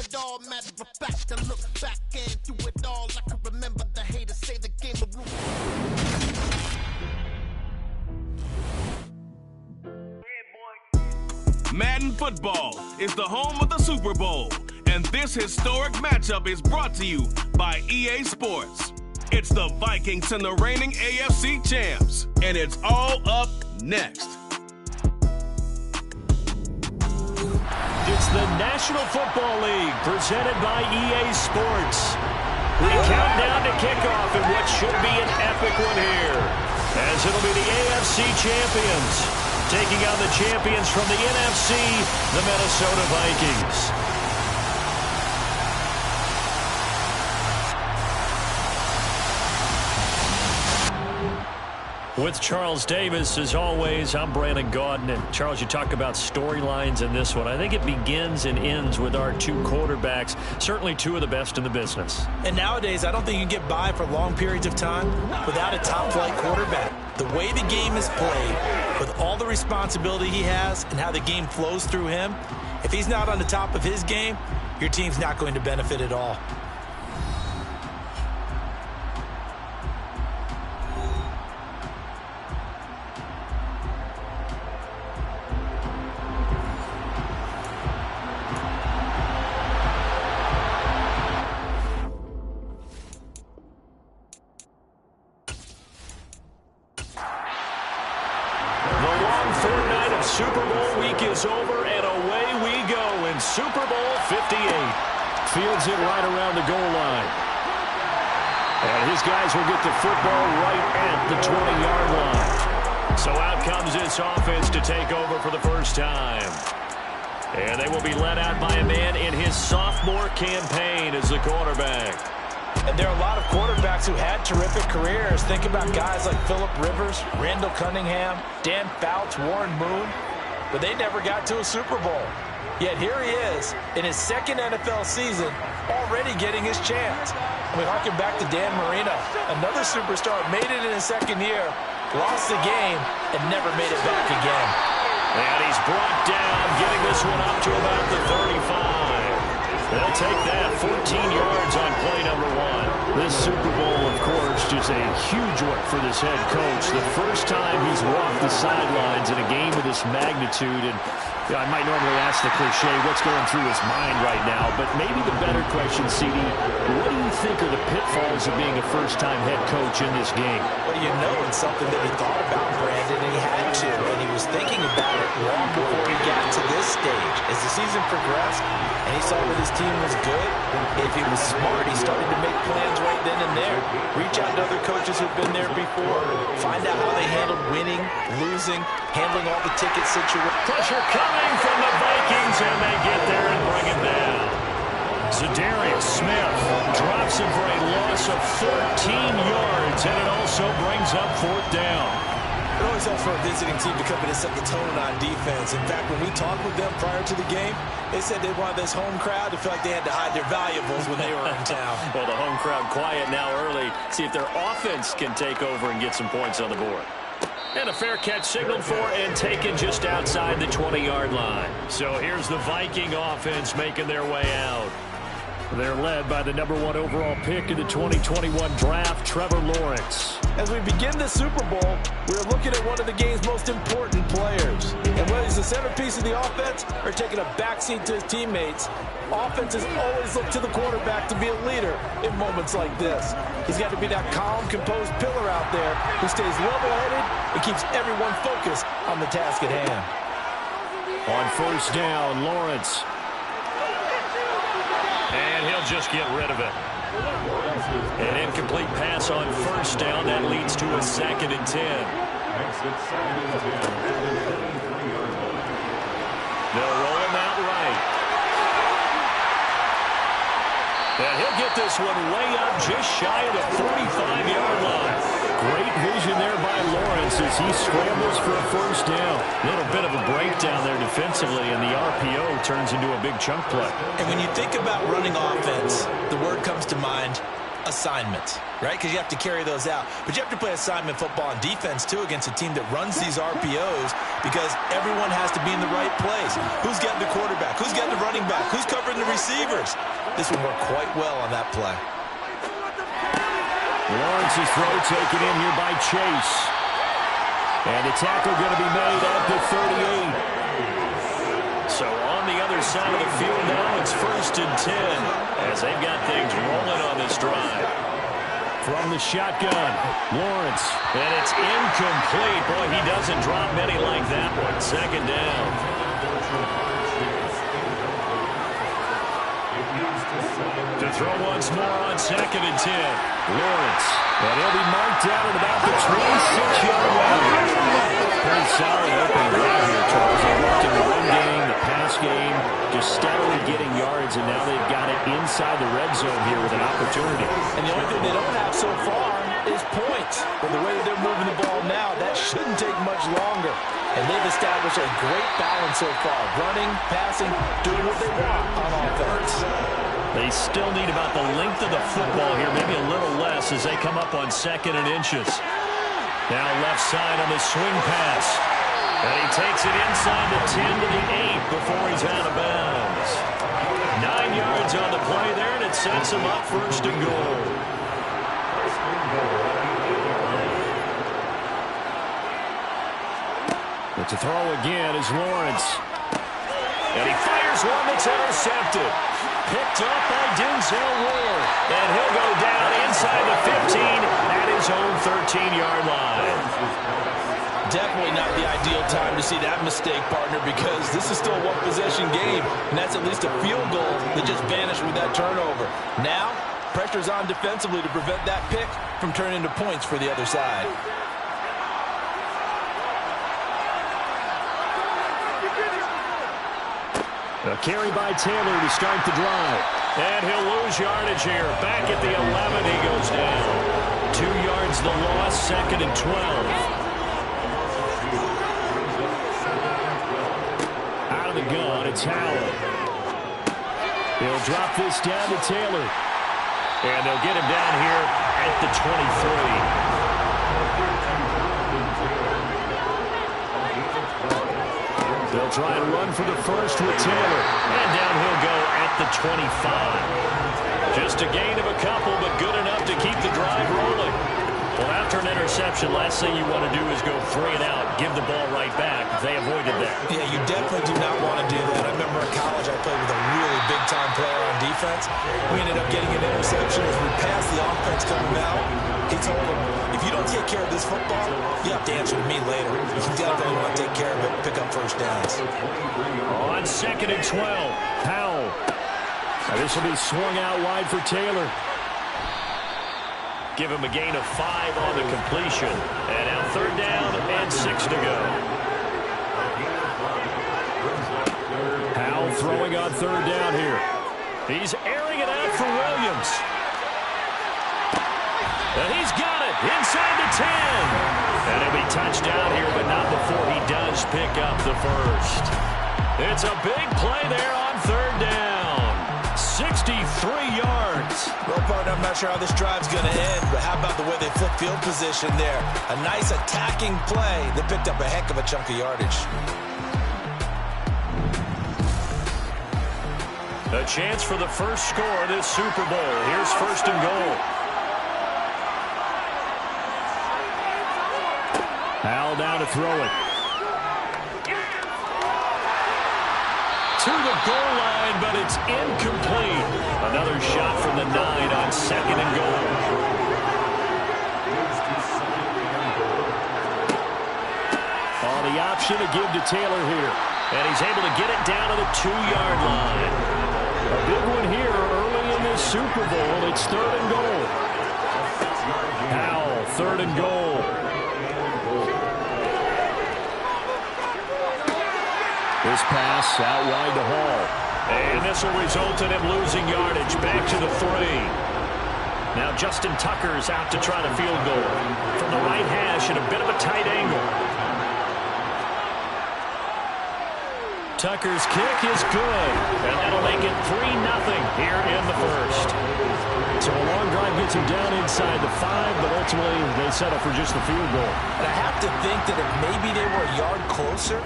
it all, matter of fact. I look back and through it all, I can remember the haters say the game of rule. Madden Football is the home of the Super Bowl, and this historic matchup is brought to you by EA Sports. It's the Vikings and the reigning AFC champs, and it's all up next. It's the National Football League presented by EA Sports. We count down to kickoff in what should be an epic one here, as it'll be the AFC champions taking on the champions from the NFC, the Minnesota Vikings. With Charles Davis, as always, I'm Brandon Gaudin. And Charles, you talk about storylines in this one. I think it begins and ends with our two quarterbacks, certainly two of the best in the business. And nowadays, I don't think you can get by for long periods of time without a top-flight quarterback. The way the game is played, with all the responsibility he has and how the game flows through him, if he's not on the top of his game, your team's not going to benefit at all. Super Bowl week is over, and away we go in Super Bowl 58. Fields it right around the goal line. And his guys will get the football right at the 20-yard line. So out comes this offense to take over for the first time. And they will be led out by a man in his sophomore campaign as the quarterback. And there are a lot of quarterbacks who had terrific careers. Think about guys like Phillip Rivers, Randall Cunningham, Dan Fouts, Warren Moon. But they never got to a Super Bowl. Yet here he is in his second NFL season, already getting his chance. We harken back to Dan Marino, another superstar, made it in his second year, lost the game, and never made it back again. And he's brought down, getting this one up to about the 35. They'll take that, 14 yards on play number one. This Super Bowl, of course, just a huge one for this head coach. The first time he's walked the sidelines in a game of this magnitude. And you know, I might normally ask the cliche, what's going through his mind right now? But maybe the better question, CD, what do you think are the pitfalls of being a first-time head coach in this game? Well, you know it's something that he thought about, Brandon, and he had to. And he was thinking about it long before he got to this stage. As the season progressed, and he saw that his team was good, if he was smart, he started to make plans right then and there. Reach out to other coaches who've been there before. Find out how they handled winning, losing, handling all the ticket situations. Pressure coming from the Vikings, and they get there and bring it down. Za'Darius Smith drops him for a loss of 13 yards, and it also brings up fourth down. It always helps for a visiting team to come in and set the tone on defense. In fact, when we talked with them prior to the game, they said they wanted this home crowd to feel like they had to hide their valuables when they were in town. Well, the home crowd quiet now early. See if their offense can take over and get some points on the board. And a fair catch signaled for and taken just outside the 20-yard line. So here's the Viking offense making their way out. They're led by the number 1 overall pick in the 2021 draft, Trevor Lawrence. As we begin the Super Bowl, we're looking at one of the game's most important players. And whether he's the centerpiece of the offense or taking a backseat to his teammates, offenses always look to the quarterback to be a leader in moments like this. He's got to be that calm, composed pillar out there who stays level-headed and keeps everyone focused on the task at hand. On first down, Lawrence. And he'll just get rid of it. An incomplete pass on first down. That leads to a 2nd and 10. They'll roll him out right. And he'll get this one way up just shy of the 45-yard line. Great vision there by Lawrence as he scrambles for a first down. A little bit of a breakdown there defensively, and the RPO turns into a big chunk play. And when you think about running offense, the word comes to mind, assignments, right? Because you have to carry those out. But you have to play assignment football on defense, too, against a team that runs these RPOs because everyone has to be in the right place. Who's getting the quarterback? Who's getting the running back? Who's covering the receivers? This would work quite well on that play. Lawrence's throw taken in here by Chase. And the tackle going to be made at the 38. So on the other side of the field now, it's 1st and 10 as they've got things rolling on this drive. From the shotgun, Lawrence. And it's incomplete. Boy, he doesn't drop many like that one. 2nd down. To throw once more on 2nd and 10. Lawrence. And he'll be marked down at about the 26-yard line. Pretty solid opening drive here, Charles. They worked in the run game, the pass game, just steadily getting yards, and now they've got it inside the red zone here with an opportunity. And the only thing they don't have so far is points. But the way that they're moving the ball now, that shouldn't take much longer. And they've established a great balance so far. Running, passing, doing what they want on offense. They still need about the length of the football here, maybe a little less as they come up on 2nd and inches. Now left side on the swing pass. And he takes it inside the 10 to the 8 before he's out of bounds. 9 yards on the play there, and it sets him up 1st and goal. But to throw again is Lawrence. And he fires one that's intercepted. Picked up by Denzel Ward. And he'll go down inside the 15 at his own 13-yard line. Definitely not the ideal time to see that mistake, partner, because this is still a one-possession game, and that's at least a field goal that just vanished with that turnover. Now, pressure's on defensively to prevent that pick from turning into points for the other side. A carry by Taylor to start the drive. And he'll lose yardage here. Back at the 11, he goes down. 2 yards the loss, 2nd and 12. Out of the gun, it's Howell. He'll drop this down to Taylor. And they'll get him down here at the 23. They'll try and run for the first with Taylor. And down he'll go at the 25. Just a gain of a couple, but good enough to keep the drive rolling. Well, after an interception, last thing you want to do is go 3 and out, give the ball right back. They avoided that. Yeah, you definitely do not want to do that. I remember in college I played with a really big-time player on defense. We ended up getting an interception as we passed the offense coming out. He told him, if you don't take care of this football, you have to answer to me later. You definitely want to take care of it, pick up first downs. On 2nd and 12, Powell. Now this will be swung out wide for Taylor. Give him a gain of 5 on the completion. And now 3rd down and 6 to go. Powell throwing on 3rd down here. He's airing it out for Williams. And he's got it inside the 10. And he'll be touched down here, but not before he does pick up the first. It's a big play there on 3rd down. 63 yards. Well, partner, I'm not sure how this drive's going to end, but how about the way they flip field position there? A nice attacking play that picked up a heck of a chunk of yardage. A chance for the first score of this Super Bowl. Here's 1st and goal. Howell down to throw it. To the goal line, but it's incomplete. Another shot from the 9 on 2nd and goal. On the option to give to Taylor here. And he's able to get it down to the 2-yard line. A big one here early in this Super Bowl. It's 3rd and goal. Howell, 3rd and goal. This pass out wide to Hall. And this will result in him losing yardage. Back to the 3. Now Justin Tucker's out to try the field goal. From the right hash at a bit of a tight angle. Tucker's kick is good. And that'll make it 3-0 here in the first. So a long drive gets gets him down inside the 5, but ultimately they settle for just the field goal. And I have to think that if maybe they were a yard closer,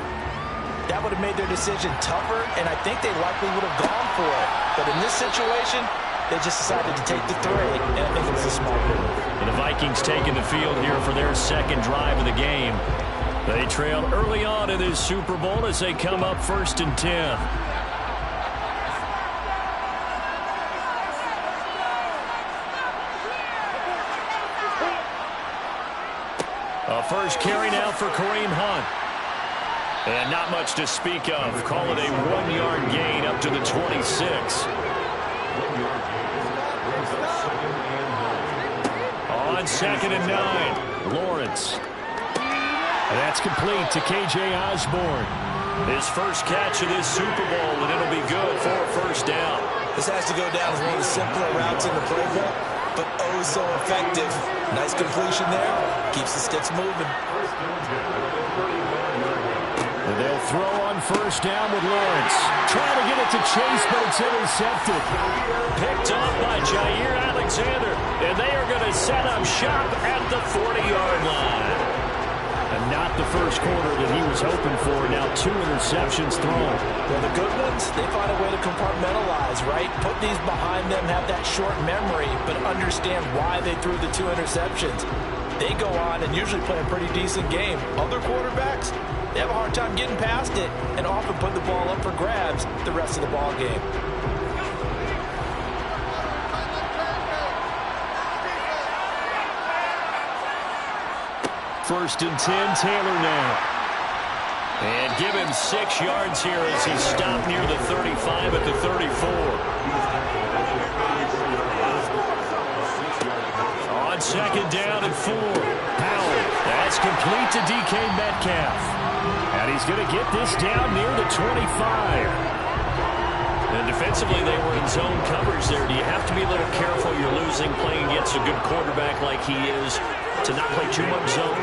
that would have made their decision tougher, and I think they likely would have gone for it. But in this situation, they just decided to take the 3, and I think it was a smart move. And the Vikings taking the field here for their second drive of the game. They trailed early on in this Super Bowl as they come up 1st and 10. A first carry now for Kareem Hunt. And not much to speak of. Call it a 1-yard gain up to the 26. On 2nd and 9, Lawrence. And that's complete to K.J. Osborne. His first catch of this Super Bowl, and it'll be good for a first down. This has to go down as one of the simpler routes in the playbook, but oh so effective. Nice completion there. Keeps the sticks moving. And they'll throw on first down with Lawrence. Trying to get it to Chase, but it's intercepted. Picked off by Jair Alexander. And they are going to set up shop at the 40-yard line. And not the first quarter that he was hoping for. Now 2 interceptions thrown. Well, the good ones, they find a way to compartmentalize, right? Put these behind them, have that short memory, but understand why they threw the 2 interceptions. They go on and usually play a pretty decent game. Other quarterbacks, they have a hard time getting past it and often put the ball up for grabs the rest of the ball game. First and 10, Taylor now. And give him 6 yards here as he stopped near the 35 at the 34. On 2nd down and 4. Howell. That's complete to DK Metcalf. And he's going to get this down near the 25. And defensively, they were in zone coverage there. Do you have to be a little careful? You're losing, playing against a good quarterback like he is, to not play too much zone?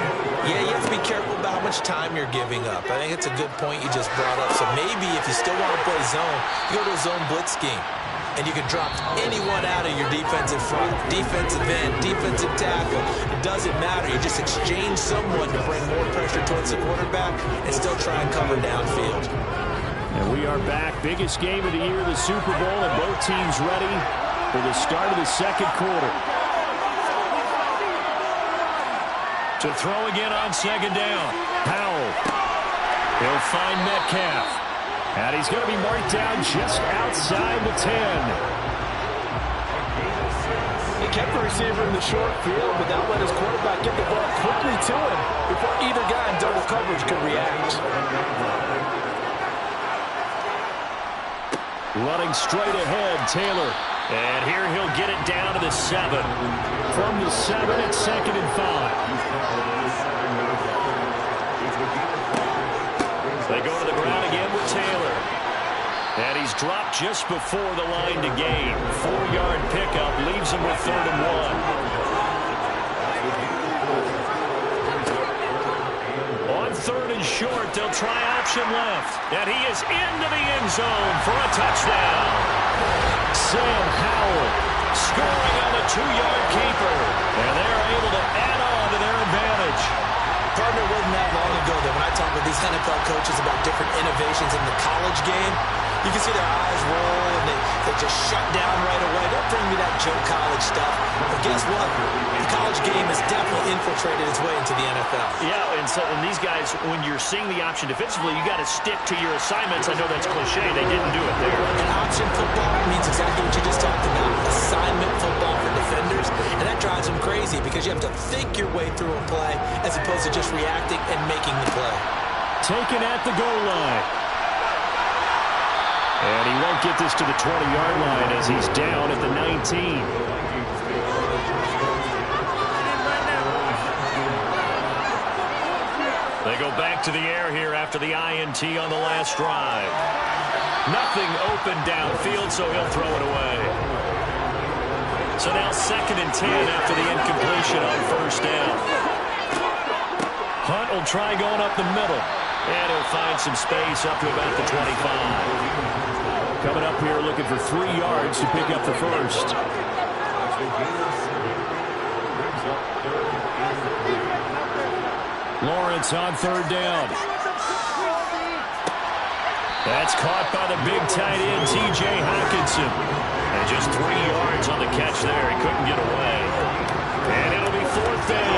Yeah, you have to be careful about how much time you're giving up. I think it's a good point you just brought up. So maybe if you still want to play zone, you go to a zone blitz scheme. And you can drop anyone out of your defensive front, defensive end, defensive tackle. It doesn't matter. You just exchange someone to bring more pressure towards the quarterback and still try and cover downfield. And we are back. Biggest game of the year, the Super Bowl, and both teams ready for the start of the second quarter. To throw again on 2nd down. Howell. He'll find Metcalf. And he's going to be marked down just outside the 10. He kept the receiver in the short field, but now let his quarterback get the ball quickly to him before either guy in double coverage could react. Running straight ahead, Taylor. And here he'll get it down to the 7. From the 7, it's 2nd and 5. They go to the ground again with Taylor. And he's dropped just before the line to gain. 4-yard pickup leaves him with 3rd and 1. On 3rd and short, they'll try option left. And he is into the end zone for a touchdown. Sam Howell scoring on the 2-yard keeper. And they're able to add on to their advantage. Partner, wasn't that long ago that when I talk with these NFL coaches about different innovations in the college game, you can see their eyes roll and they just shut down right away. Don't bring me that joke college stuff. But guess what? The college game has definitely infiltrated its way into the NFL. Yeah, and these guys, when you're seeing the option defensively, you got to stick to your assignments. I know that's cliche. They didn't do it there. And option football means exactly what you just talked about. Assignment football for defenders. And that drives them crazy because you have to think your way through a play as opposed to just reacting and making the play. Taken at the goal line. And he won't get this to the 20-yard line as he's down at the 19. They go back to the air here after the INT on the last drive. Nothing open downfield, so he'll throw it away. So now 2nd and 10 after the incompletion on first down. Hunt will try going up the middle. And he'll find some space up to about the 25. Coming up here looking for 3 yards to pick up the first. Lawrence on third down. That's caught by the big tight end, T.J. Hockenson. And just 3 yards on the catch there. He couldn't get away. And it'll be fourth down.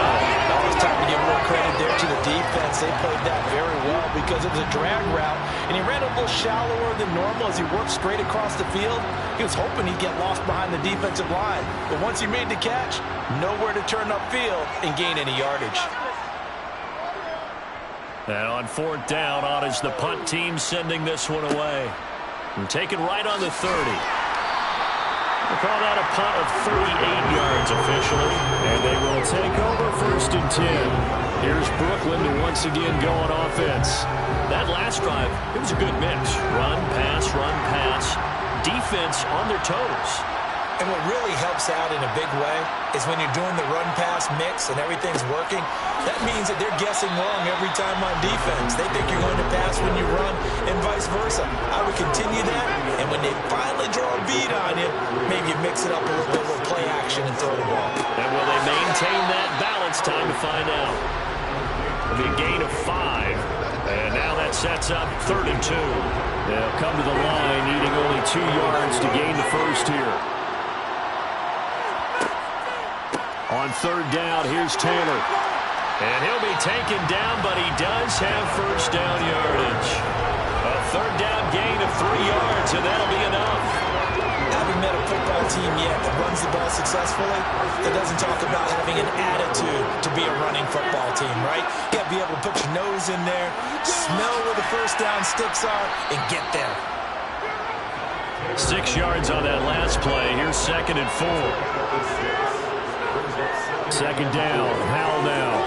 Now it's time to give more credit there to the defense. They played that very well because it was a drag route, and he ran a little shallower than normal as he worked straight across the field. He was hoping he'd get lost behind the defensive line. But once he made the catch, nowhere to turn upfield and gain any yardage. And on fourth down, on is the punt team sending this one away. And taken right on the 30. We'll call that a punt of 38 yards officially. And they will take over first and 10. Here's Brooklyn to once again go on offense. That last drive, it was a good mix. Run, pass, defense on their toes. And what really helps out in a big way is when you're doing the run-pass mix and everything's working, that means that they're guessing wrong every time on defense. They think you're going to pass when you run and vice versa. I would continue that, and when they finally draw a bead on you, maybe you mix it up a little bit with play action and throw the ball. And will they maintain that balance? Time to find out. It'll be a gain of 5. And now that sets up 3rd and 2. They'll come to the line needing only 2 yards to gain the first here. On third down, here's Taylor. And he'll be taken down, but he does have first down yardage. A third down gain of 3 yards, and that'll be enough. Haven't met a football team yet that runs the ball successfully that doesn't talk about having an attitude to be a running football team, right? You got to be able to put your nose in there, smell where the first down sticks are, and get there. 6 yards on that last play. Here's 2nd and 4. Second down, Howell now.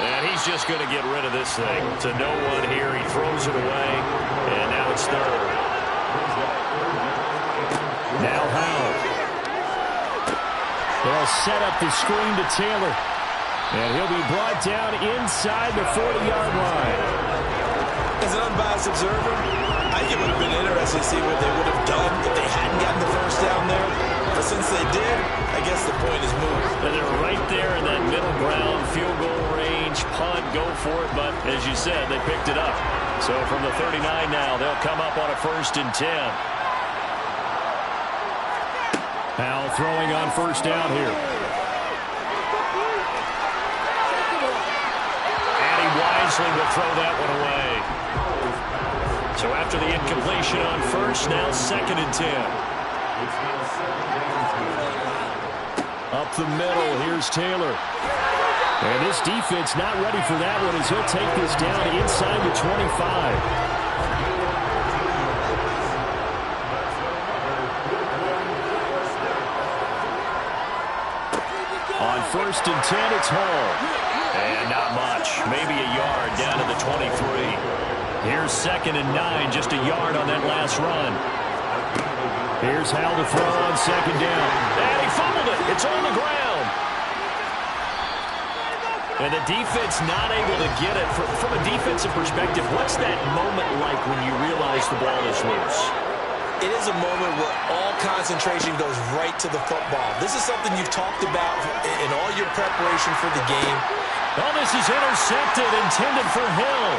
And he's just going to get rid of this thing. To no one here, he throws it away, and now it's 3rd. Now Howell. They'll set up the screen to Taylor. And he'll be brought down inside the 40-yard line. As an unbiased observer, I think it would have been interesting to see what they would have done if they hadn't gotten the first down there. But since they did, I guess the point is moot. And they're right there in that middle ground, field goal range, punt, go for it. But as you said, they picked it up. So from the 39 now, they'll come up on a 1st and 10. Howell throwing on first down here. And he wisely will throw that one away. So after the incompletion on first, now 2nd and 10. Up the middle, here's Taylor. And this defense not ready for that one as he'll take this down inside the 25. On 1st and 10, it's Hall. And not much, maybe a yard down to the 23. Here's 2nd and 9, just a yard on that last run. Here's Howell to throw on 2nd down. And he fumbled it. It's on the ground. And the defense not able to get it. From a defensive perspective, what's that moment like when you realize the ball is loose? It is a moment where all concentration goes right to the football. This is something you've talked about in all your preparation for the game. Oh, this is intercepted, intended for Hill.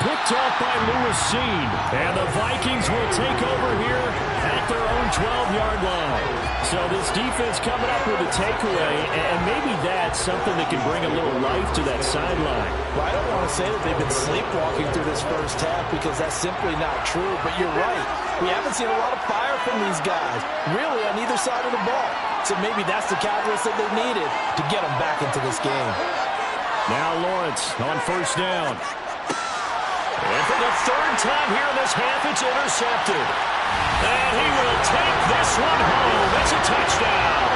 Picked off by Lewis Seen. And the Vikings will take over here at their own 12-yard line. So this defense coming up with a takeaway, and maybe that's something that can bring a little life to that sideline. Well, I don't want to say that they've been sleepwalking through this first half because that's simply not true, but you're right. We haven't seen a lot of fire from these guys, really on either side of the ball. So maybe that's the catalyst that they needed to get them back into this game. Now Lawrence on first down. And for the 3rd time here in this half, it's intercepted. And he will take this one home. It's a touchdown.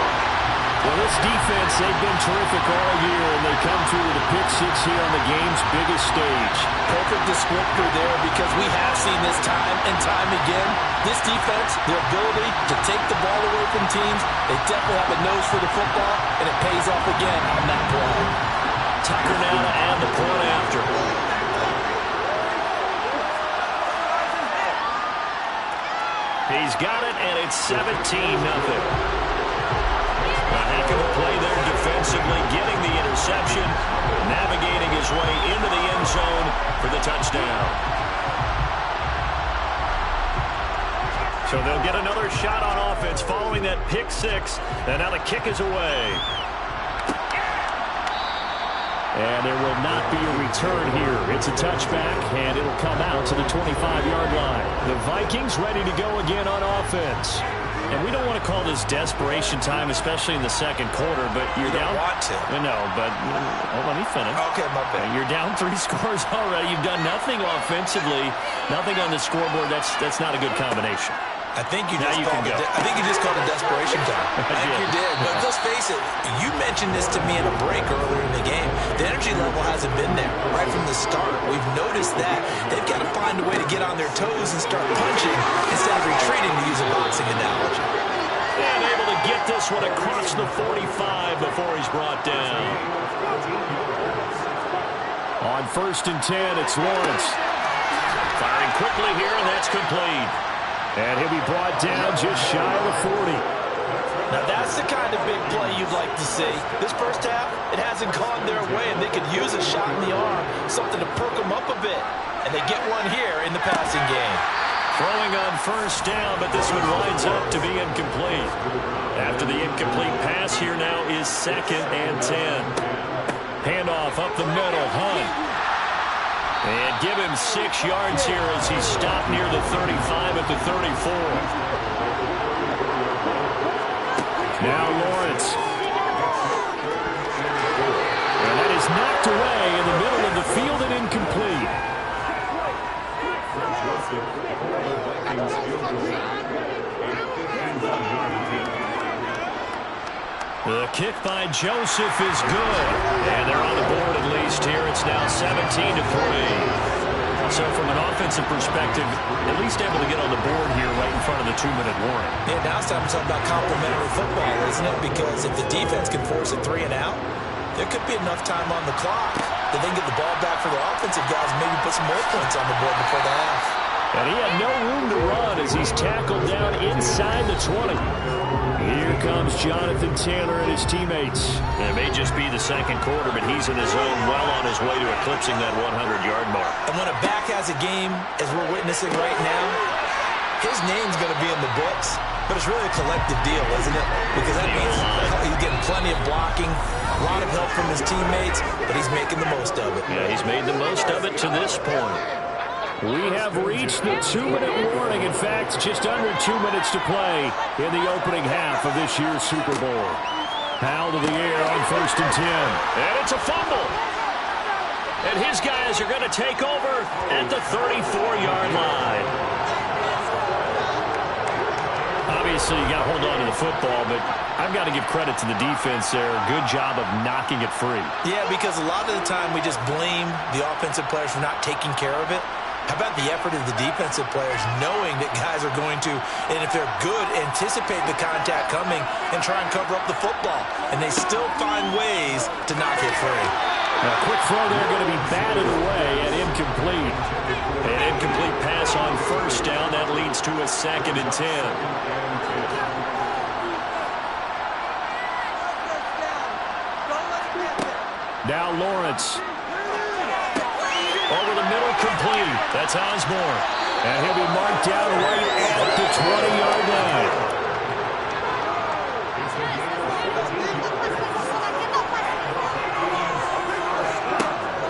Well, this defense, they've been terrific all year, and they come through with a pick 6 here on the game's biggest stage. Perfect descriptor there because we have seen this time and time again. This defense, their ability to take the ball away from teams, they definitely have a nose for the football, and it pays off again on that play. Tucker now to add the point after. He's got it, and it's 17-0. Heck of a play there defensively, getting the interception, navigating his way into the end zone for the touchdown. So they'll get another shot on offense following that pick six, and now the kick is away. And there will not be a return here. It's a touchback, and it'll come out to the 25-yard line. The Vikings ready to go again on offense. And we don't want to call this desperation time, especially in the second quarter, but you're down. You don't want to. No, but let me finish. Okay, my bad. You're down 3 scores already. You've done nothing offensively, nothing on the scoreboard. That's not a good combination. I think you just called it desperation time. I think you did. But let's face it, you mentioned this to me in a break earlier in the game. The energy level hasn't been there right from the start. We've noticed that. They've got to find a way to get on their toes and start punching instead of retreating, to use a boxing analogy. And able to get this one across the 45 before he's brought down. On 1st and 10, it's Lawrence. Firing quickly here, and that's complete. And he'll be brought down just shy of the 40. Now that's the kind of big play you'd like to see. This first half, it hasn't gone their way, and they could use a shot in the arm, something to perk them up a bit. And they get one here in the passing game. Throwing on 1st down, but this one winds up to be incomplete. After the incomplete pass, here now is 2nd and 10. Handoff up the middle, Hunt. And give him 6 yards here as he stopped near the 35 at the 34. Now Lawrence. And that is knocked away in the middle of the field and incomplete. The kick by Joseph is good. And they're on the board at least here. It's now 17-3. So from an offensive perspective, at least able to get on the board here right in front of the 2-minute warning. Yeah, now it's time to talk about complementary football, isn't it? Because if the defense can force a 3 and out, there could be enough time on the clock that they can get the ball back for their offensive guys and maybe put some more points on the board before the half. And he had no room to run as he's tackled down inside the 20. Here comes Jonathan Taylor and his teammates. It may just be the second quarter, but he's in his zone, well on his way to eclipsing that 100-yard mark. And when a back has a game, as we're witnessing right now, his name's going to be in the books, but it's really a collective deal, isn't it? Because that means he's getting plenty of blocking, a lot of help from his teammates, but he's making the most of it. Yeah, he's made the most of it to this point. We have reached the 2-minute warning. In fact, just under 2 minutes to play in the opening half of this year's Super Bowl. Powell to the air on 1st and 10. And it's a fumble. And his guys are going to take over at the 34-yard line. Obviously, you got to hold on to the football, but I've got to give credit to the defense there. Good job of knocking it free. Yeah, because a lot of the time we just blame the offensive players for not taking care of it. How about the effort of the defensive players knowing that guys are going to, and if they're good, anticipate the contact coming and try and cover up the football. And they still find ways to knock it free. A quick throw there going to be batted away and incomplete. An incomplete pass on 1st down. That leads to a 2nd and 10. Now Lawrence. Over the middle, complete. That's Osborne. And he'll be marked down right at the 20-yard line.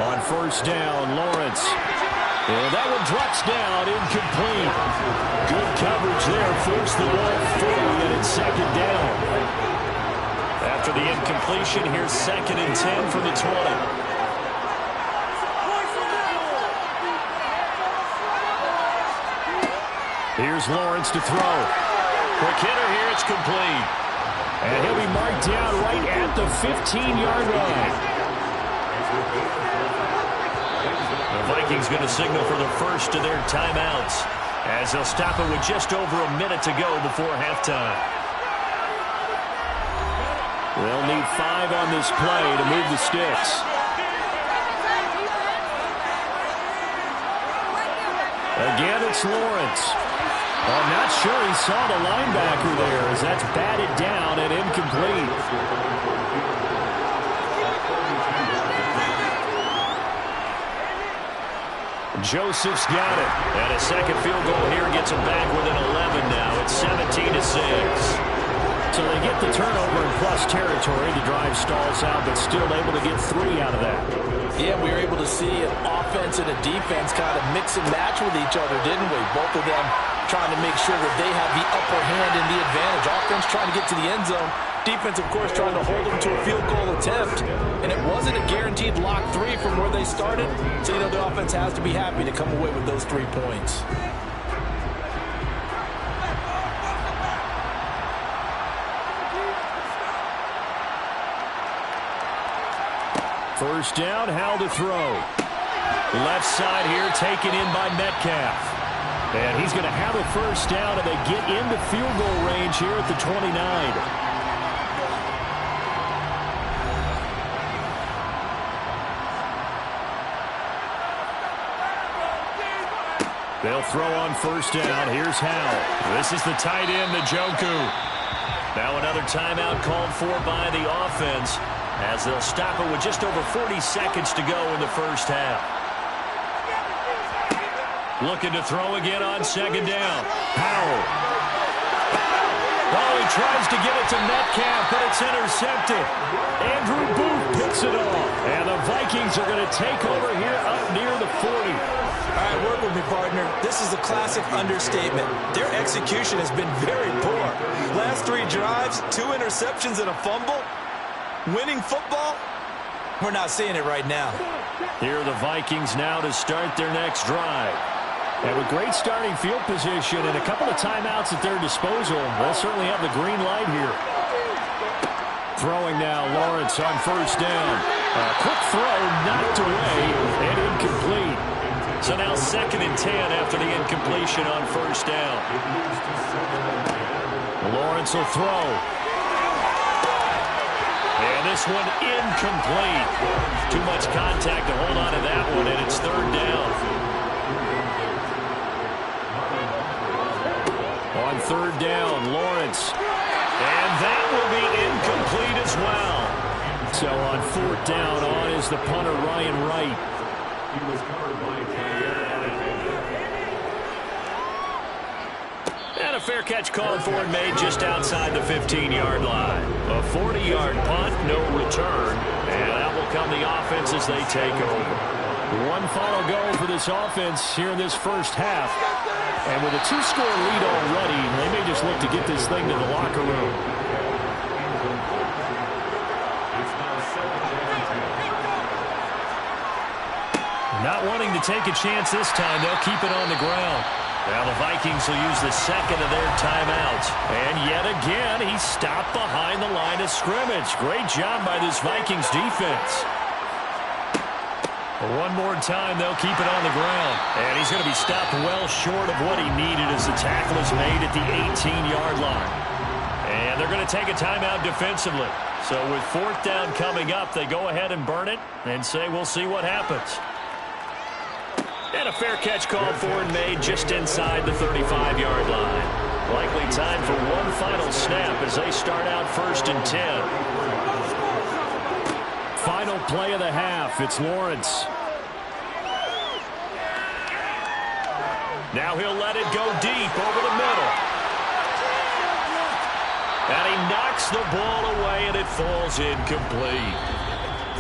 On 1st down, Lawrence. And that one drops down, incomplete. Good coverage there, forced the ball free, and it's 2nd down. After the incompletion, here's 2nd and 10 from the 20. Here's Lawrence to throw. Quick hitter here, it's complete. And he'll be marked down right at the 15-yard line. The Vikings going to signal for the first of their timeouts as they'll stop it with just over a minute to go before halftime. They'll need 5 on this play to move the sticks. Again, it's Lawrence. I'm not sure he saw the linebacker there as that's batted down and incomplete. Joseph's got it. And a second field goal here gets him back within 11 now. It's 17-6. So they get the turnover in plus territory. The drive stalls out, but still able to get 3 out of that. Yeah, we were able to see an offense and a defense kind of mix and match with each other, didn't we? Both of them trying to make sure that they have the upper hand and the advantage. Offense trying to get to the end zone. Defense, of course, trying to hold them to a field goal attempt. And it wasn't a guaranteed lock 3 from where they started. So, you know, the offense has to be happy to come away with those 3 points. First down, Howell to throw. Left side here taken in by Metcalf. And he's going to have a first down, and they get into field goal range here at the 29. They'll throw on first down. Here's Howell. This is the tight end, Njoku. Now another timeout called for by the offense, as they'll stop it with just over 40 seconds to go in the first half. Looking to throw again on second down. Howell. Oh, he tries to get it to Metcalf, but it's intercepted. Andrew Booth picks it off. And the Vikings are going to take over here up near the 40. All right, work with me, partner. This is a classic understatement. Their execution has been very poor. Last 3 drives, 2 interceptions and a fumble. Winning football? We're not seeing it right now. Here are the Vikings now to start their next drive. And with great starting field position and a couple of timeouts at their disposal, they'll certainly have the green light here. Throwing now, Lawrence on first down. A quick throw knocked away and incomplete. So now 2nd and 10 after the incompletion on first down. Lawrence will throw. And this one incomplete. Too much contact to hold on to that one, and it's 3rd down. On 3rd down, Lawrence. And that will be incomplete as well. So on 4th down, on is the punter, Ryan Wright. He was covered by and a fair catch called for and made just outside the 15-yard line. A 40-yard punt, no return. And out will come the offense as they take over. One final go for this offense here in this first half. And with a 2-score lead already, they may just look to get this thing to the locker room. Not wanting to take a chance this time, they'll keep it on the ground. Now the Vikings will use the 2nd of their timeouts. And yet again, he's stopped behind the line of scrimmage. Great job by this Vikings defense. One more time, they'll keep it on the ground. And he's going to be stopped well short of what he needed as the tackle is made at the 18-yard line. And they're going to take a timeout defensively. So with 4th down coming up, they go ahead and burn it and say, we'll see what happens. And a fair catch called for and made just inside the 35-yard line. Likely time for one final snap as they start out 1st and 10. Final play of the half. It's Lawrence. Now he'll let it go deep over the middle. And he knocks the ball away and it falls incomplete.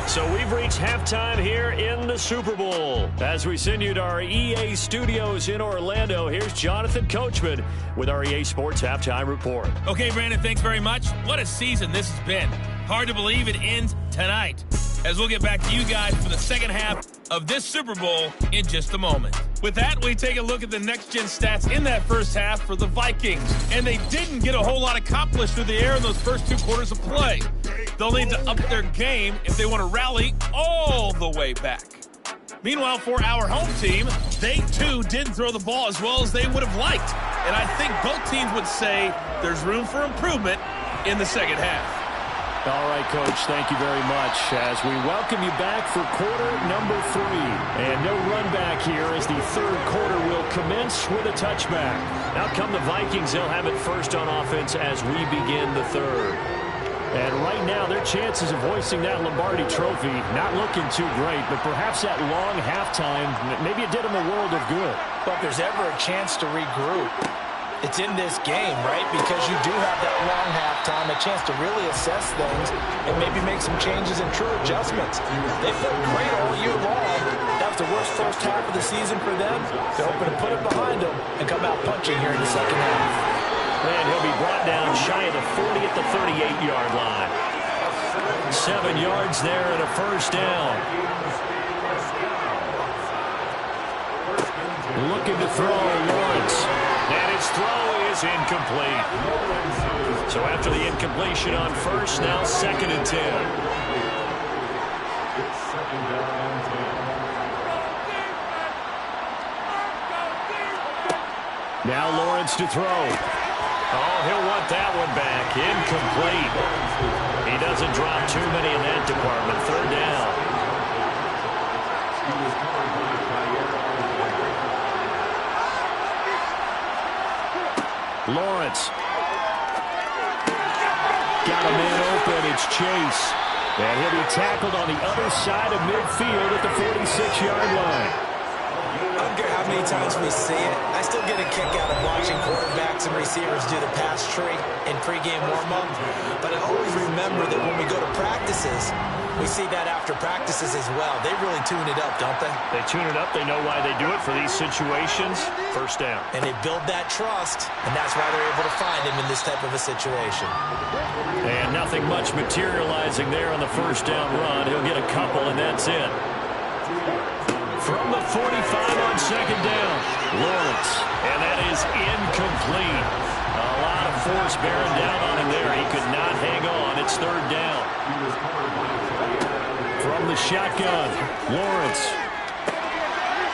So we've reached halftime here in the Super Bowl. As we send you to our EA studios in Orlando, here's Jonathan Coachman with our EA Sports Halftime Report. Okay, Brandon, thanks very much. What a season this has been. Hard to believe it ends tonight, as we'll get back to you guys for the second half of this Super Bowl in just a moment. With that, we take a look at the next-gen stats in that first half for the Vikings. And they didn't get a whole lot accomplished through the air in those first 2 quarters of play. They'll need to up their game if they want to rally all the way back. Meanwhile, for our home team, they too didn't throw the ball as well as they would have liked. And I think both teams would say there's room for improvement in the second half. All right, Coach, thank you very much as we welcome you back for quarter number 3. And no run back here as the third quarter will commence with a touchback. Now come the Vikings. They'll have it first on offense as we begin the third. And right now, their chances of hoisting that Lombardi trophy not looking too great, but perhaps that long halftime, maybe it did them a world of good. But if there's ever a chance to regroup, it's in this game, right? Because you do have that long halftime, a chance to really assess things and maybe make some changes and true adjustments. They played great all year long. That was the worst first half of the season for them. They're hoping to put it behind them and come out punching here in the second half. And he'll be brought down shy of the 40 at the 38-yard line. 7 yards there and a first down. Looking to throw, Lawrence. And his throw is incomplete. So after the incompletion on first, now 2nd and 10. Now Lawrence to throw. Oh, he'll want that one back. Incomplete. He doesn't drop too many in that department. 3rd down. Lawrence. Got a man open. It's Chase. And he'll be tackled on the other side of midfield at the 46-yard line. I don't care how many times we see it. I still get a kick out of watching quarterbacks and receivers do the pass tree in pregame warm-up. But I always remember that when we go to practices, we see that after practices as well. They really tune it up, don't they? They tune it up. They know why they do it for these situations. First down. And they build that trust, and that's why they're able to find him in this type of a situation. And nothing much materializing there on the first down run. He'll get a couple, and that's it. From the 45 on 2nd down, Lawrence. And that is incomplete. A lot of force bearing down on him there. He could not hang on. It's 3rd down. From the shotgun, Lawrence.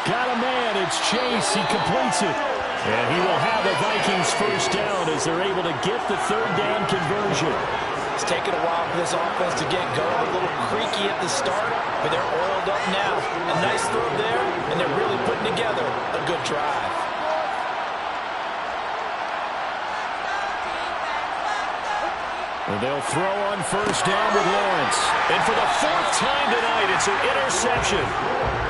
Got a man. It's Chase. He completes it. And he will have the Vikings first down as they're able to get the 3rd down conversion. It's taken a while for this offense to get going. A little creaky at the start, but they're oiled up now. A nice throw there, and they're really putting together a good drive. And they'll throw on first down with Lawrence. And for the 4th time tonight, it's an interception.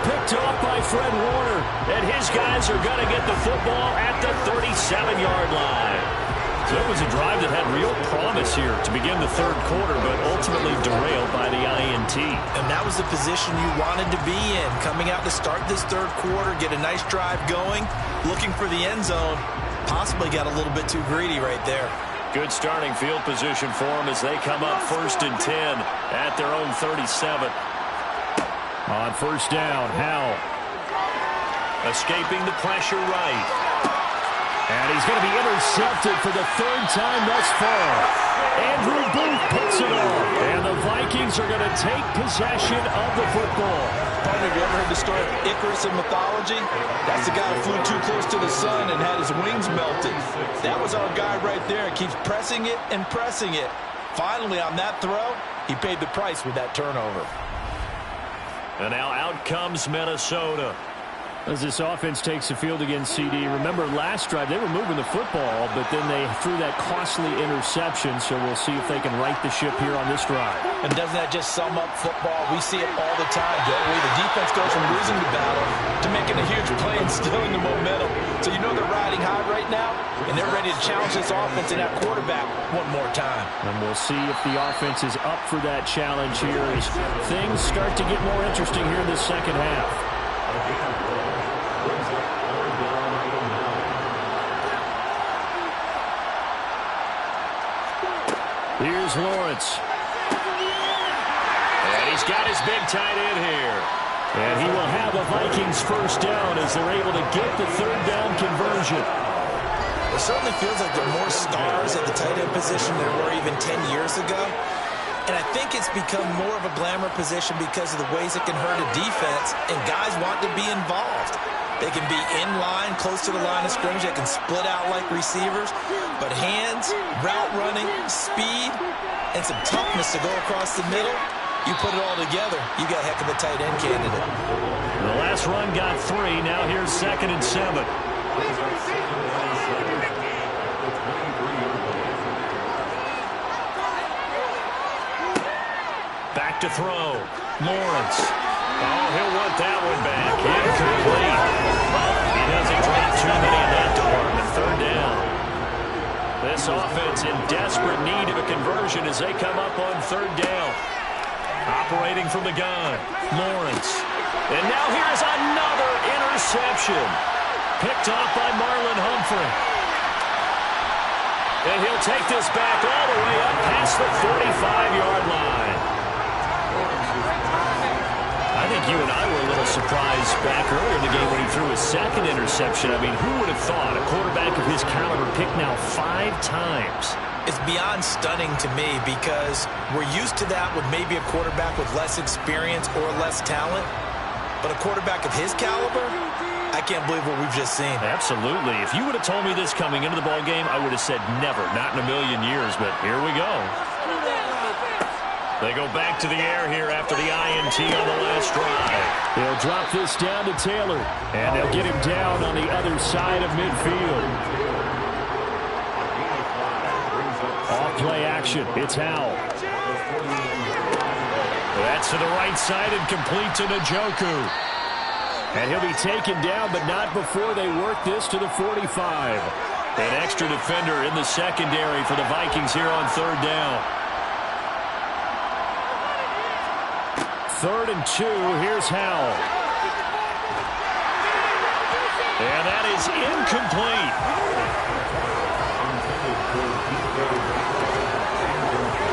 Picked off by Fred Warner. And his guys are going to get the football at the 37-yard line. So it was a drive that had real promise here to begin the 3rd quarter, but ultimately derailed by the INT. And that was the position you wanted to be in. Coming out to start this 3rd quarter, get a nice drive going, looking for the end zone. Possibly got a little bit too greedy right there. Good starting field position for them as they come up 1st and 10 at their own 37. On first down, Howell. Escaping the pressure right. And he's going to be intercepted for the 3rd time thus far. Andrew Booth puts it on. And the Vikings are going to take possession of the football. Have you ever heard the story of Icarus in mythology? That's the guy who flew too close to the sun and had his wings melted. That was our guy right there. He keeps pressing it and pressing it. Finally, on that throw, he paid the price with that turnover. And now out comes Minnesota. As this offense takes the field against CD, remember last drive they were moving the football, but then they threw that costly interception, so we'll see if they can right the ship here on this drive. And doesn't that just sum up football? We see it all the time, don't we? The defense goes from losing the battle to making a huge play and stealing the momentum. So you know they're riding high right now, and they're ready to challenge this offense and that quarterback one more time. And we'll see if the offense is up for that challenge here as things start to get more interesting here in the second half. Here's Lawrence. And he's got his big tight end here. And he will have a Vikings first down as they're able to get the 3rd down conversion. It certainly feels like there are more stars at the tight end position than there were even 10 years ago. And I think it's become more of a glamour position because of the ways it can hurt a defense, and guys want to be involved. They can be in line, close to the line of scrimmage. They can split out like receivers. But hands, route running, speed, and some toughness to go across the middle, you put it all together, you got a heck of a tight end candidate. The last run got 3. Now here's 2nd and 7. Back to throw. Lawrence. Oh, he'll want that one back. Incomplete. He doesn't drop too many in that department. 3rd down. This offense in desperate need of a conversion as they come up on 3rd down. Operating from the gun. Lawrence. And now here's another interception. Picked off by Marlon Humphrey. And he'll take this back all the way up past the 45-yard line. I think you and I were a little surprised back earlier in the game when he threw his 2nd interception. I mean, who would have thought a quarterback of his caliber picked now 5 times? It's beyond stunning to me because we're used to that with maybe a quarterback with less experience or less talent. But a quarterback of his caliber, I can't believe what we've just seen. Absolutely. If you would have told me this coming into the ballgame, I would have said never, not in a million years. But here we go. They go back to the air here after the INT on the last drive. They'll drop this down to Taylor, and they'll get him down on the other side of midfield. Off-play action. It's Howell. That's to the right side and complete to Njoku. And he'll be taken down, but not before they work this to the 45. An extra defender in the secondary for the Vikings here on 3rd down. 3rd and 2, here's Howell. And that is incomplete.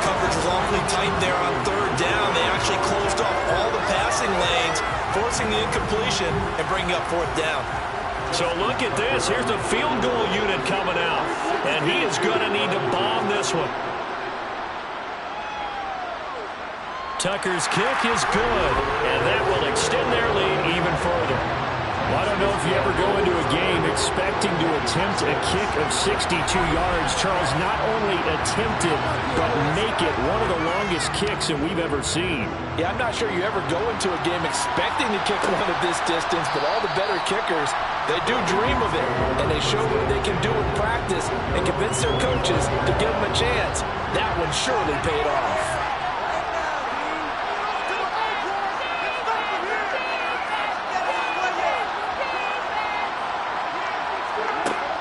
Coverage was awfully tight there on 3rd down. They actually closed off all the passing lanes, forcing the incompletion and bringing up 4th down. So look at this. Here's the field goal unit coming out. And he is going to need to bomb this one. Tucker's kick is good, and that will extend their lead even further. Well, I don't know if you ever go into a game expecting to attempt a kick of 62 yards. Charles, not only attempt it, but make it one of the longest kicks that we've ever seen. Yeah, I'm not sure you ever go into a game expecting to kick one of this distance, but all the better kickers, they do dream of it, and they show what they can do in practice and convince their coaches to give them a chance. That one surely paid off.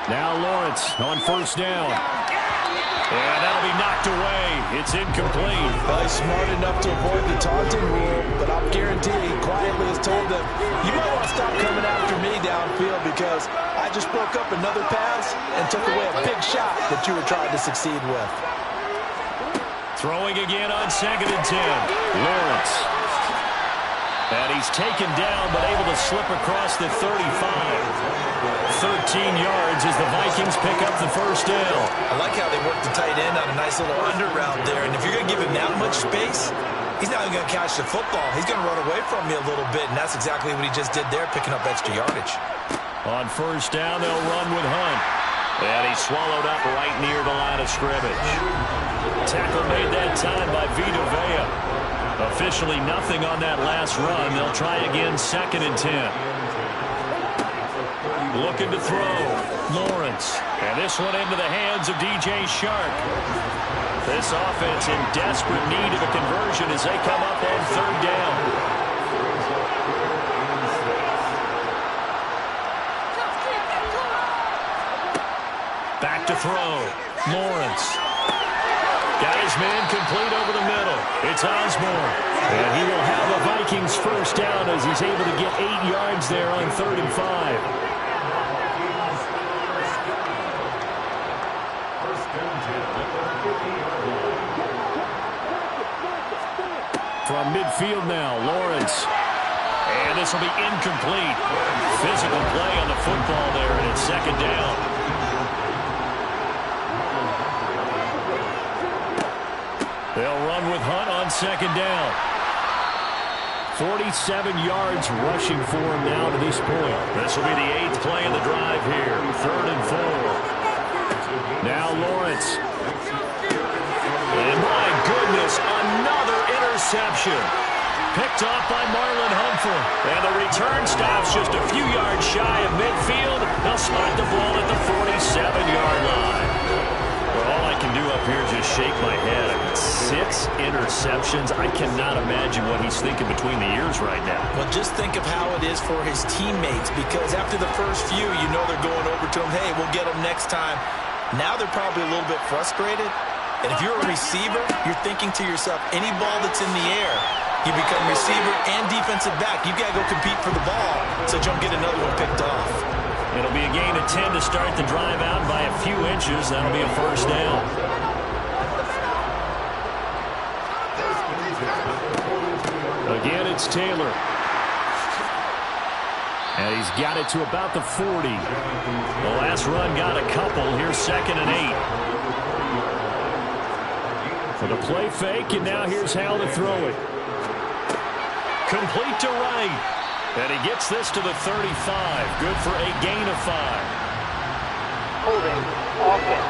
Now Lawrence on 1st down. And that'll be knocked away. It's incomplete. Well, he's smart enough to avoid the taunting rule, but I'll guarantee he quietly has told them, you might want to stop coming after me downfield because I just broke up another pass and took away a big shot that you were trying to succeed with. Throwing again on 2nd and 10. Lawrence. And he's taken down, but able to slip across the 35. 13 yards as the Vikings pick up the 1st down. I like how they work the tight end on a nice little under route there. And if you're going to give him that much space, he's not even going to catch the football. He's going to run away from me a little bit, and that's exactly what he just did there, picking up extra yardage. On 1st down, they'll run with Hunt. And he's swallowed up right near the line of scrimmage. Tackle made that time by Vita Vea. Officially nothing on that last run. They'll try again 2nd and 10. Looking to throw. Lawrence. And this one into the hands of DJ Shark. This offense in desperate need of a conversion as they come up on 3rd down. Back to throw. Lawrence. Got his man complete over the middle. It's Osborne. And he will have the Vikings 1st down as he's able to get 8 yards there on 3rd and 5. From midfield now, Lawrence. And this will be incomplete. Physical play on the football there, and it's 2nd down. They'll run with Hunt on 2nd down. 47 yards rushing for him now to this point. This will be the 8th play of the drive here. 3rd and 4. Now Lawrence. And my goodness, another interception. Picked off by Marlon Humphrey. And the return stops just a few yards shy of midfield. They'll spot the ball at the 47-yard line. Well, all I can do up here is just shake my head. I mean, 6 interceptions. I cannot imagine what he's thinking between the ears right now. Well, just think of how it is for his teammates, because after the first few, you know they're going over to him, hey, we'll get him next time. Now they're probably a little bit frustrated. And if you're a receiver, you're thinking to yourself, any ball that's in the air, you become receiver and defensive back. You've got to go compete for the ball so you don't get another one picked off. It'll be a gain of 10 to start the drive out by a few inches. That'll be a first down. Again, it's Taylor. And he's got it to about the 40. The last run got a couple. Here's 2nd and 8. For the play fake, and now here's Hal to throw it. Complete to right. And he gets this to the 35. Good for a gain of 5. Holding offense.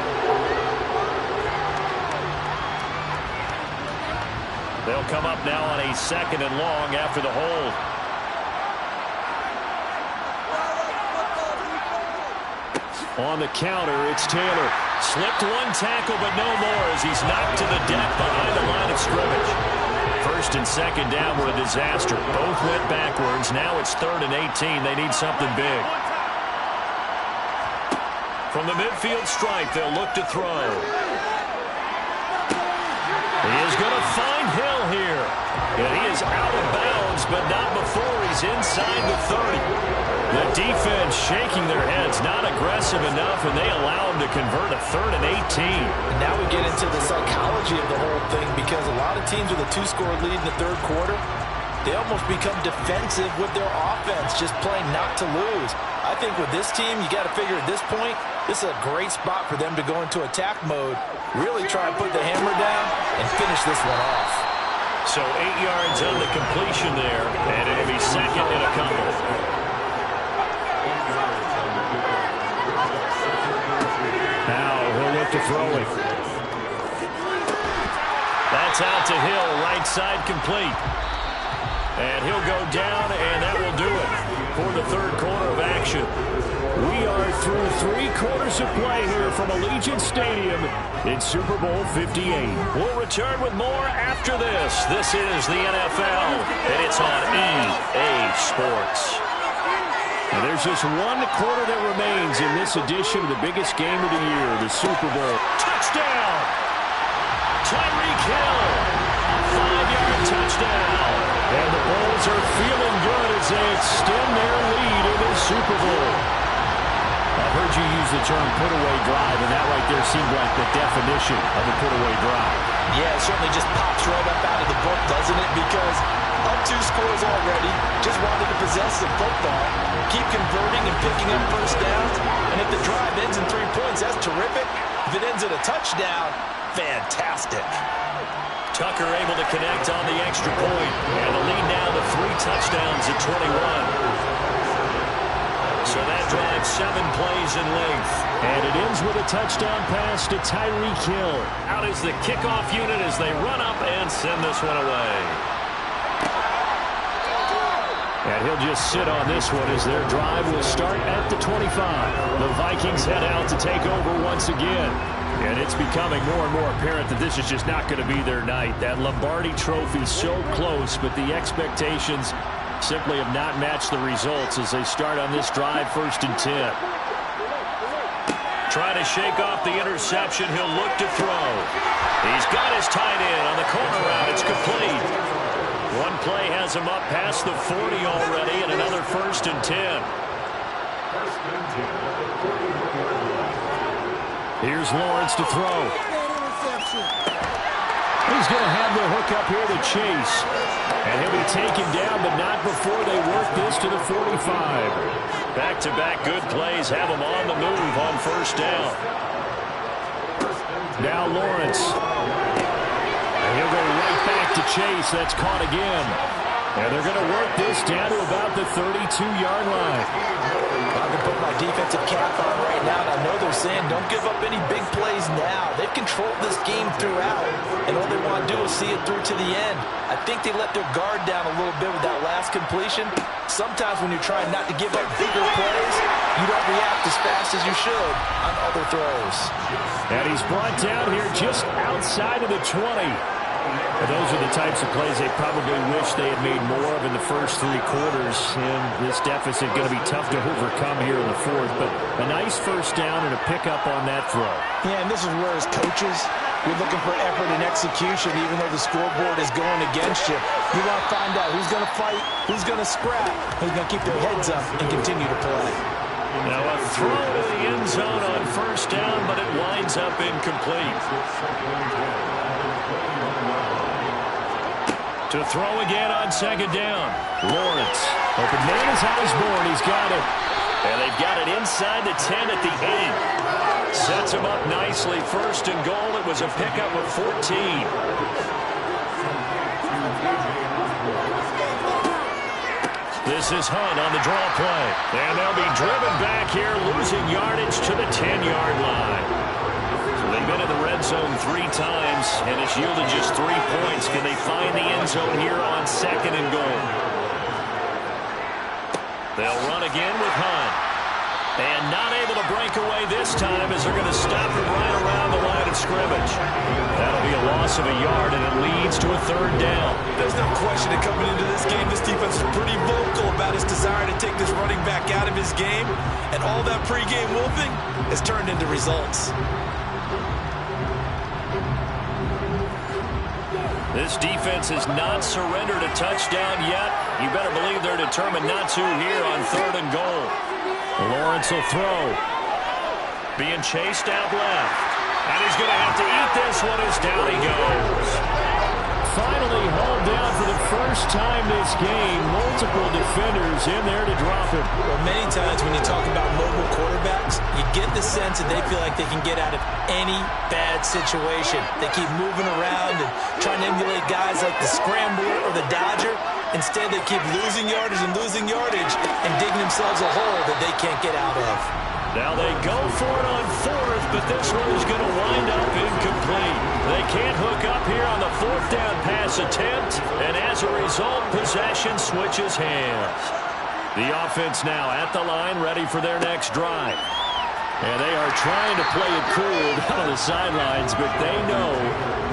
They'll come up now on a 2nd and long after the hold. On the counter, it's Taylor. Slipped one tackle, but no more as he's knocked to the deck behind the line of scrimmage. 1st and 2nd down were a disaster. Both went backwards. Now it's 3rd and 18. They need something big. From the midfield stripe, they'll look to throw. He is going to find Hill here. And he is out of bounds, but not before he's inside the 30. The defense shaking their heads, not aggressive enough, and they allow him to convert a 3rd and 18. Now we get into the psychology of the whole thing, because a lot of teams with a 2-score lead in the 3rd quarter, they almost become defensive with their offense, just playing not to lose. I think with this team, you got to figure at this point, this is a great spot for them to go into attack mode, really try and put the hammer down and finish this one off. So 8 yards on the completion there, and it'll be 2nd and a couple. Now he'll look to throw it. That's out to Hill, right side complete. And he'll go down, and that will do it for the 3rd quarter of action. We are through 3 quarters of play here from Allegiant Stadium in Super Bowl 58. We'll return with more after this. This is the NFL, and it's on EA Sports. And there's just 1 quarter that remains in this edition of the biggest game of the year, the Super Bowl. Touchdown! Tyreek Hill, 5-yard touchdown. And the Bulls are feeling good as they extend their lead in the Super Bowl. I've heard you use the term put-away drive, and that right there seemed like the definition of a put-away drive. Yeah, it certainly just pops right up out of the book, doesn't it? Because up 2 scores already, just wanted to possess the football, keep converting and picking up first downs, and if the drive ends in 3 points, that's terrific. If it ends in a touchdown, fantastic. Tucker able to connect on the extra point, and the lead now to 3 touchdowns at 21. So that drives 7 plays in length. And it ends with a touchdown pass to Tyreek Hill. Out is the kickoff unit as they run up and send this one away. And he'll just sit on this one as their drive will start at the 25. The Vikings head out to take over once again. And it's becoming more and more apparent that this is just not going to be their night. That Lombardi trophy so close, but the expectations simply have not matched the results as they start on this drive, 1st and 10. Trying to shake off the interception. He'll look to throw. He's got his tight end on the corner route. It's complete. 1 play has him up past the 40 already, and another 1st and 10. Here's Lawrence to throw. He's going to have the hook up here to Chase. And he'll be taken down, but not before they work this to the 45. Back-to-back good plays have him on the move on 1st down. Now Lawrence. And he'll go right back to Chase. That's caught again. And they're going to work this down to about the 32-yard line. I can put my defensive cap on right now, and I know they're saying don't give up any big plays now. They've controlled this game throughout, and all they want to do is see it through to the end. I think they let their guard down a little bit with that last completion. Sometimes when you're trying not to give up bigger plays, you don't react as fast as you should on other throws. And he's brought down here just outside of the 20. And those are the types of plays they probably wish they had made more of in the first 3 quarters. And this deficit going to be tough to overcome here in the 4th. But a nice first down and a pickup on that throw. Yeah, and this is where as coaches, you're looking for effort and execution even though the scoreboard is going against you. You want to find out who's going to fight, who's going to scrap, who's going to keep their heads up and continue to play. Now a throw to the end zone on first down, but it winds up incomplete. To throw again on second down. Lawrence. Open man is Osborne. He's got it. And they've got it inside the 10 at the 8. Sets him up nicely. First and goal. It was a pickup of 14. This is Hunt on the draw play. And they'll be driven back here, losing yardage to the 10-yard line. They've been in the red zone 3 times, and it's yielded just 3 points. Can they find the end zone here on second and goal? They'll run again with Hunt. And not able to break away this time as they're going to stop it right around the line of scrimmage. That'll be a loss of a yard, and it leads to a 3rd down. There's no question that coming into this game, this defense is pretty vocal about its desire to take this running back out of his game. And all that pregame wolfing has turned into results. This defense has not surrendered a touchdown yet. You better believe they're determined not to here on 3rd and goal. Lawrence will throw. Being chased out left. And he's going to have to eat this one as down he goes. Finally hauled down for the first time this game. Multiple defenders in there to drop him. Well, many times when you talk about mobile quarterbacks, you get the sense that they feel like they can get out of any bad situation. They keep moving around and trying to emulate guys like the Scrambler or the Dodger. Instead, they keep losing yardage and digging themselves a hole that they can't get out of. Now they go for it on 4th, but this one is going to wind up incomplete. They can't hook up here on the 4th down pass attempt, and as a result, possession switches hands. The offense now at the line, ready for their next drive. And they are trying to play it cool down on the sidelines, but they know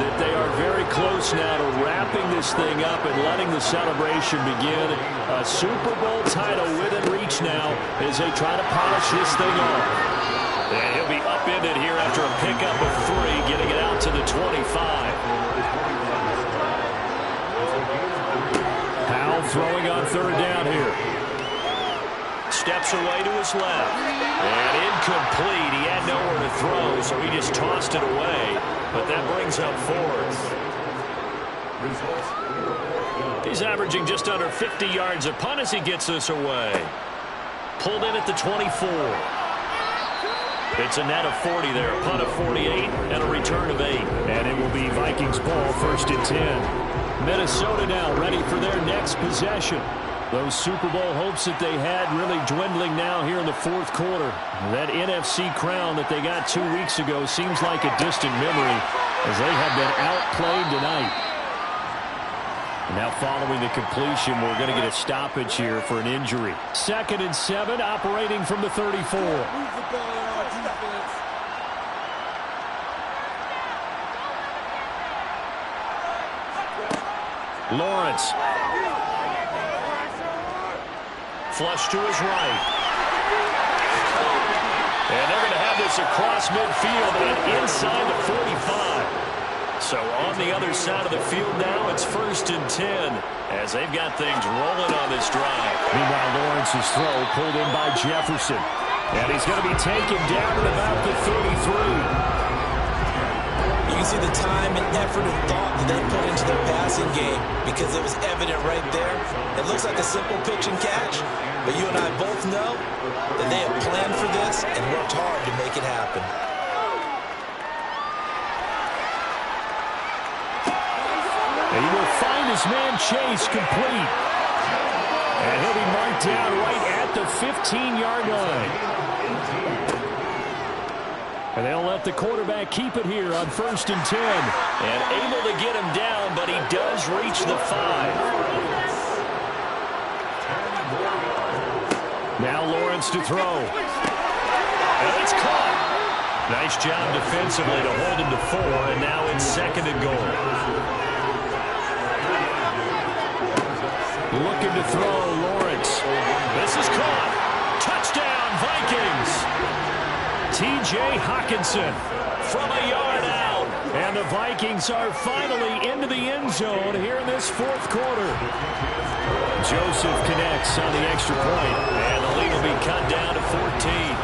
that they are very close now to wrapping this thing up and letting the celebration begin. A Super Bowl title within reach now as they try to polish this thing off. And he'll be upended here after a pickup of 3, getting it out to the 25. Powell throwing on 3rd down here. Steps away to his left. And incomplete. He had nowhere to throw, so he just tossed it away. But that brings up 4th. He's averaging just under 50 yards a punt as he gets this away. Pulled in at the 24. It's a net of 40 there. A punt of 48 and a return of 8. And it will be Vikings ball, 1st and 10. Minnesota now ready for their next possession. Those Super Bowl hopes that they had really dwindling now here in the 4th quarter. That NFC crown that they got 2 weeks ago seems like a distant memory as they have been outplayed tonight. And now following the completion, we're going to get a stoppage here for an injury. 2nd and 7, operating from the 34. Lawrence. Flush to his right. And they're going to have this across midfield and inside the 45. So on the other side of the field now, it's 1st and 10 as they've got things rolling on this drive. Meanwhile, Lawrence's throw pulled in by Jefferson. And he's going to be taken down at about the 33. You can see the time and effort and thought that they put into their passing game because it was evident right there. It looks like a simple pitch and catch, but you and I both know that they have planned for this and worked hard to make it happen. And he will find his man Chase complete. And he'll be marked down right at the 15-yard line. And they'll let the quarterback keep it here on 1st and 10. And able to get him down, but he does reach the 5. Now Lawrence to throw. And it's caught. Nice job defensively to hold him to 4, and now it's 2nd and goal. Looking to throw, Lawrence. This is caught. Touchdown, Vikings. T.J. Hockenson from a yard out. And the Vikings are finally into the end zone here in this 4th quarter. Joseph connects on the extra point. And the lead will be cut down to 14.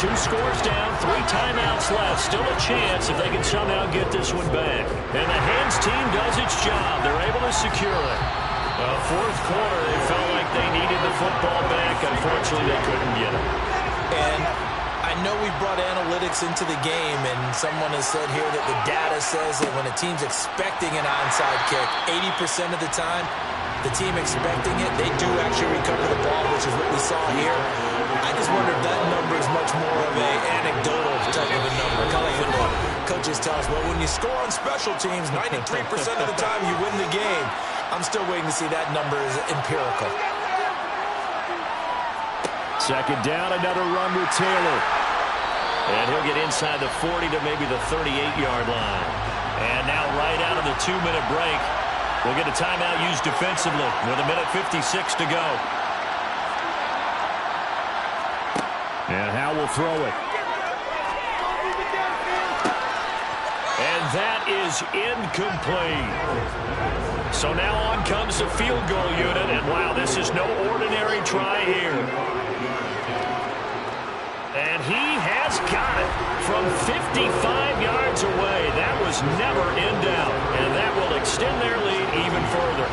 2 scores down, 3 timeouts left. Still a chance if they can somehow get this one back. And the Hens team does its job. They're able to secure it. 4th quarter, they felt like they needed the football back. Unfortunately, they couldn't get it. And I know we brought analytics into the game, and someone has said here that the data says that when a team's expecting an onside kick, 80% of the time, the team expecting it, they do actually recover the ball, which is what we saw here. I just wonder if that number is much more of an anecdotal type of a number. Kind of like when the coaches tell us, well, when you score on special teams, 93% of the time you win the game. I'm still waiting to see that number is empirical. 2nd down, another run with Taylor. And he'll get inside the 40 to maybe the 38-yard line. And now right out of the 2-minute break, we'll get a timeout used defensively with 1:56 to go. And Howe will throw it. And that is incomplete. So now on comes the field goal unit. And wow, this is no ordinary try here. And he has got it from 55 yards away. That was never in doubt. And that will extend their lead even further.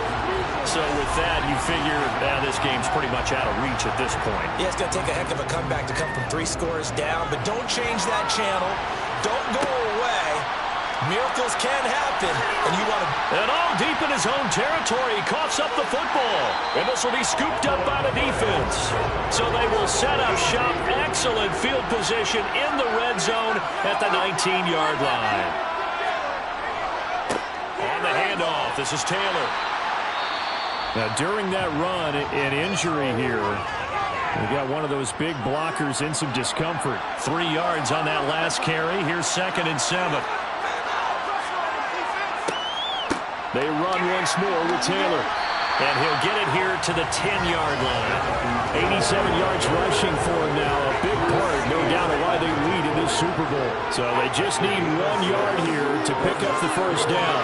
So with that, you figure this game's pretty much out of reach at this point. Yeah, it's going to take a heck of a comeback to come from 3 scores down. But don't change that channel. Don't go away. Miracles can happen. And all deep in his own territory, he coughs up the football. And this will be scooped up by the defense. So they will set up shop. Excellent field position in the red zone at the 19-yard line. On the handoff, this is Taylor. Now, during that run, an injury here. We got one of those big blockers in some discomfort. 3 yards on that last carry. Here's 2nd and 7. They run once more with Taylor. And he'll get it here to the 10-yard line. 87 yards rushing for him now. A big part, no doubt, of why they lead in this Super Bowl. So they just need 1 yard here to pick up the 1st down.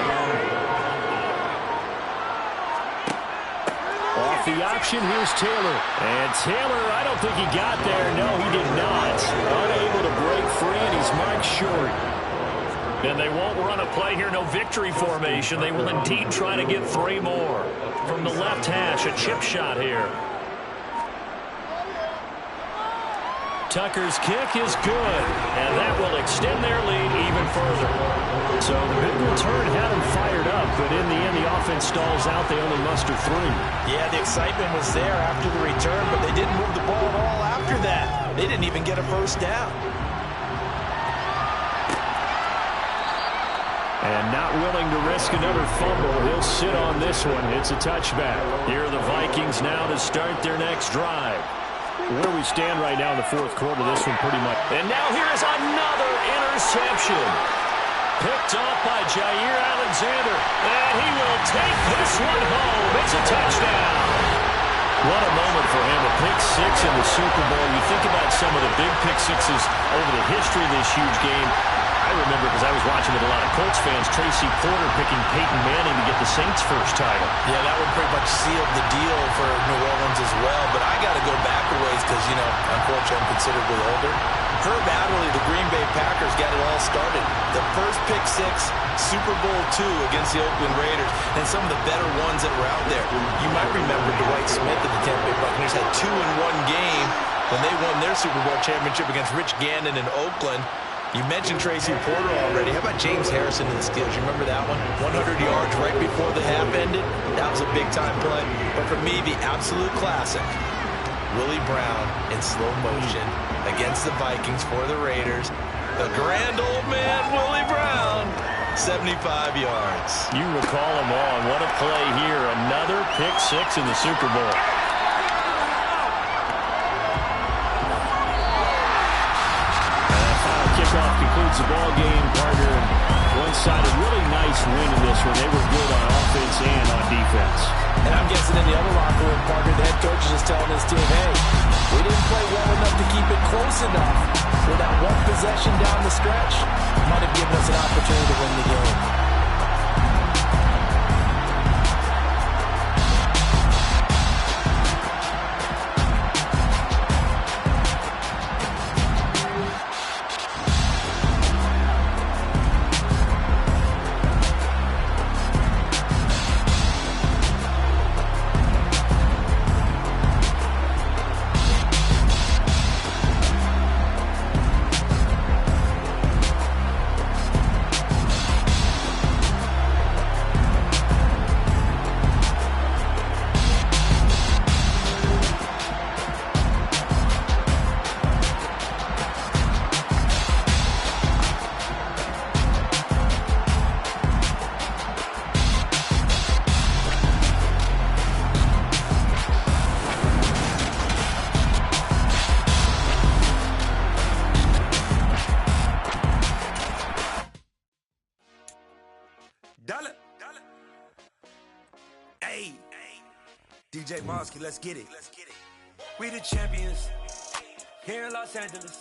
Off the option, here's Taylor. And Taylor, I don't think he got there. No, he did not. Unable to break free, and he's marked short. And they won't run a play here, no victory formation. They will indeed try to get 3 more. From the left hash, a chip shot here. Tucker's kick is good, and that will extend their lead even further. So the big return had them fired up, but in the end, the offense stalls out. They only muster 3. Yeah, the excitement was there after the return, but they didn't move the ball at all after that. They didn't even get a 1st down. And not willing to risk another fumble. He'll sit on this one. It's a touchback. Here are the Vikings now to start their next drive. Where we stand right now in the 4th quarter, this one pretty much. And now here is another interception. Picked off by Jair Alexander. And he will take this one home. It's a touchdown. What a moment for him. A pick 6 in the Super Bowl. You think about some of the big pick 6s over the history of this huge game. I remember, because I was watching with a lot of Colts fans, Tracy Porter picking Peyton Manning to get the Saints' first title. Yeah, that would pretty much seal the deal for New Orleans as well. But I got to go back a ways because, unfortunately, I'm considerably older. Herb Adderley, the Green Bay Packers, got it all started. The first pick 6, Super Bowl II against the Oakland Raiders, and some of the better ones that were out there. You might remember Dwight Smith of the Tampa Bay Buccaneers had 2 in one game when they won their Super Bowl championship against Rich Gannon in Oakland. You mentioned Tracy Porter already. How about James Harrison in the Steelers? You remember that one? 100 yards right before the half ended. That was a big-time play. But for me, the absolute classic, Willie Brown in slow motion against the Vikings for the Raiders. The grand old man, Willie Brown, 75 yards. You recall them all. What a play here. Another pick six in the Super Bowl. Kickoff concludes the ball game, partner. One-sided, really nice win in this one. They were good on offense and on defense. And I'm guessing in the other locker room, partner, the head coach is just telling his team, hey, we didn't play well enough to keep it close enough. With that one possession down the stretch, might have given us an opportunity to win the game. Hey, DJ Mosky, let's get it. We the champions here in Los Angeles.